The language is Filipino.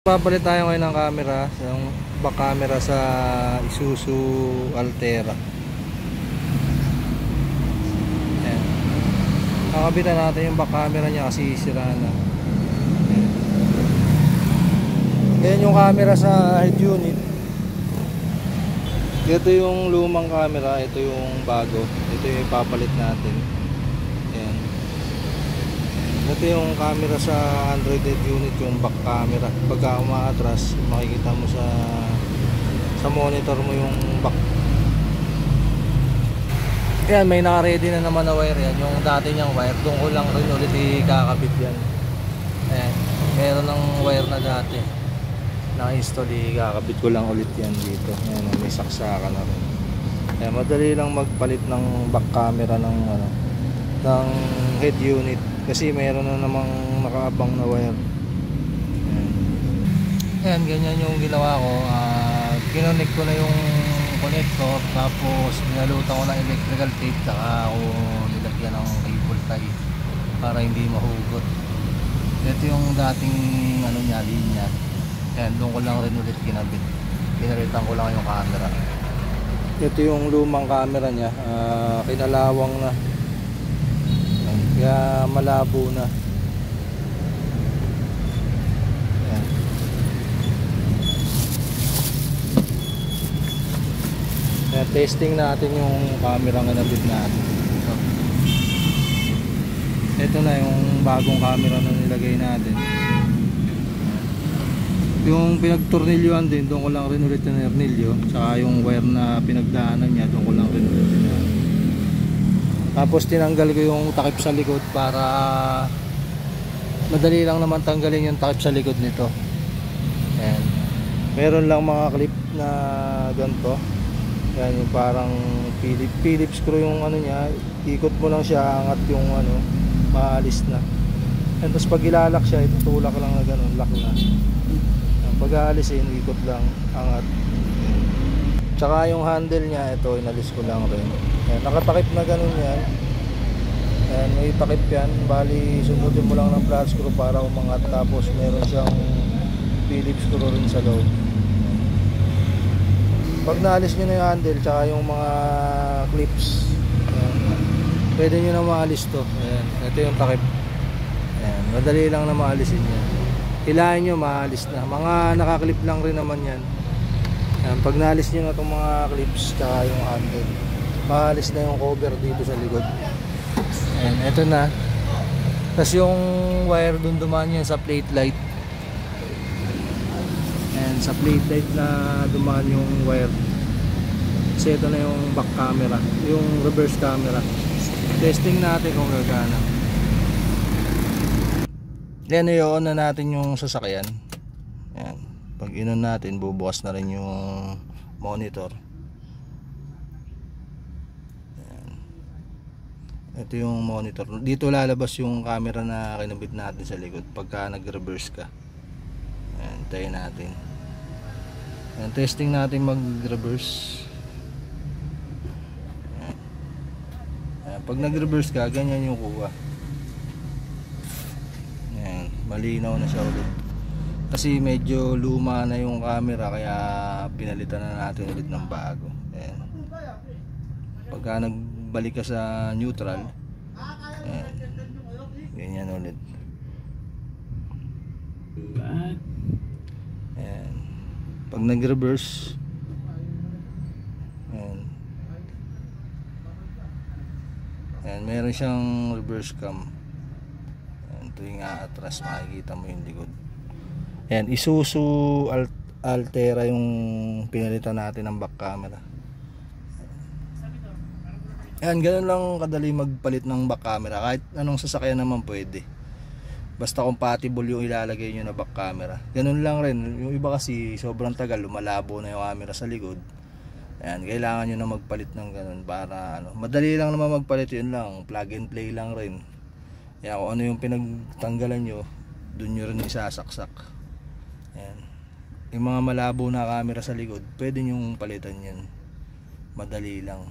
Papalit tayo ngayon ng camera, yung back camera sa Isuzu Altera. Ayan. Kakabitan natin yung back camera niya kasi sira na. Ayan yung camera sa head unit. Ito yung lumang camera, ito yung bago. Ito yung ipapalit natin. Ayan. Ito yung camera sa Android head unit, yung back camera. Pagka umaatras, makikita mo sa monitor mo yung back. Ayan, may naka-ready na naman na wire yan. Yung dati niyang wire, doon ko lang rin ulit ikakabit yan. Ayan, meron ng wire na dati naka-install, ikakabit ko lang ulit yan dito. Ayan, may saksakan na rin. Ayan, madali lang magpalit ng back camera ng head unit kasi meron na namang nakaabang na wire. Ayan, ganyan yung ginawa ko. Kinonect ko na yung connector, tapos binalutan ko ng electrical tape, saka ako nilagyan ng cable tie para hindi mahugot. Ito yung dating niya, linya. Ayan, doon ko lang rin ulit kinabit. Pinalitan ko lang yung camera. Ito yung lumang camera niya, kinalawang na, kaya malabo na. Ayan. Ayan, testing natin yung camera nga nabit natin. Ito na yung bagong camera na nilagay natin. Yung pinagtornilyoan din, doon ko lang rin ulit yung tornilyo, saka yung wire na pinagdaanan niya, doon ko lang rin ulit yun. Tapos tinanggal ko yung takip sa likod para madali lang naman tanggalin yung takip sa likod nito. Ayan. Meron lang mga clip na ganito. Ayan, yung parang Phillips screw yung niya, ikot mo lang siya, angat yung maalis na. And tapos pag ilalak siya, itutulak lang na ganun, lock na. Pag aalisin, ikot lang, angat. Tsaka yung handle niya, ito inalis ko lang rin. Ayan, nakatakip na ganun yan. Ayan, may takip yan. Bali, sundin mo lang ng flat screw para umangat. Tapos meron siyang Phillips screw rin sa loob. Pag naalis nyo na yung handle, tsaka yung mga clips, ayan, pwede nyo na maalis to. Ayan, ito yung takip. Ayan, madali lang na maalisin yan. Hilahin nyo, maalis na. Mga nakaklip lang rin naman yan. Ayan, pag naalis nyo na itong mga clips tsaka yung handle, maalis na yung cover dito sa likod. Ayan, ito na. Tapos yung wire dun dumaan yan sa plate light. Ayan, sa plate light na dumaan yung wire. Kasi ito na yung back camera, yung reverse camera. Testing natin kung gagana. Then i-on na natin yung sasakyan. Ayan. Pag in-on natin, bubukas na rin yung monitor. Ayan. Ito yung monitor. Dito lalabas yung camera na kinabit natin sa likod pagka nag-reverse ka. Ayan, tayo natin. Ayan, testing natin mag-reverse. Ayan. Ayan, pag nag-reverse ka, ganyan yung kuha. Malinaw na siya ulit kasi medyo luma na yung camera, kaya pinalitan na natin ulit ng bago. Ayan. Pagka nagbalik ka sa neutral, ayan, ganyan ulit. Ayan. Pag nag-reverse, ayan, ayan, meron siyang reverse cam. Yung atras, makikita mo yung likod. Ayan, Isuzu Altera yung pinalitan natin ng back camera. Ayan, ganun lang kadali magpalit ng back camera. Kahit anong sasakyan naman pwede, basta compatible yung ilalagay nyo na back camera. Ganun lang rin. Yung iba kasi sobrang tagal, lumalabo na yung camera sa likod. Ayan, kailangan nyo na magpalit ng ganun para madali lang naman magpalit. Yun lang, plug and play lang rin. Yan, kung ano yung pinagtanggalan nyo, dun nyo rin isasaksak. Ayan. Yung mga malabo na camera sa likod, pwede nyong palitan yan. Madali lang.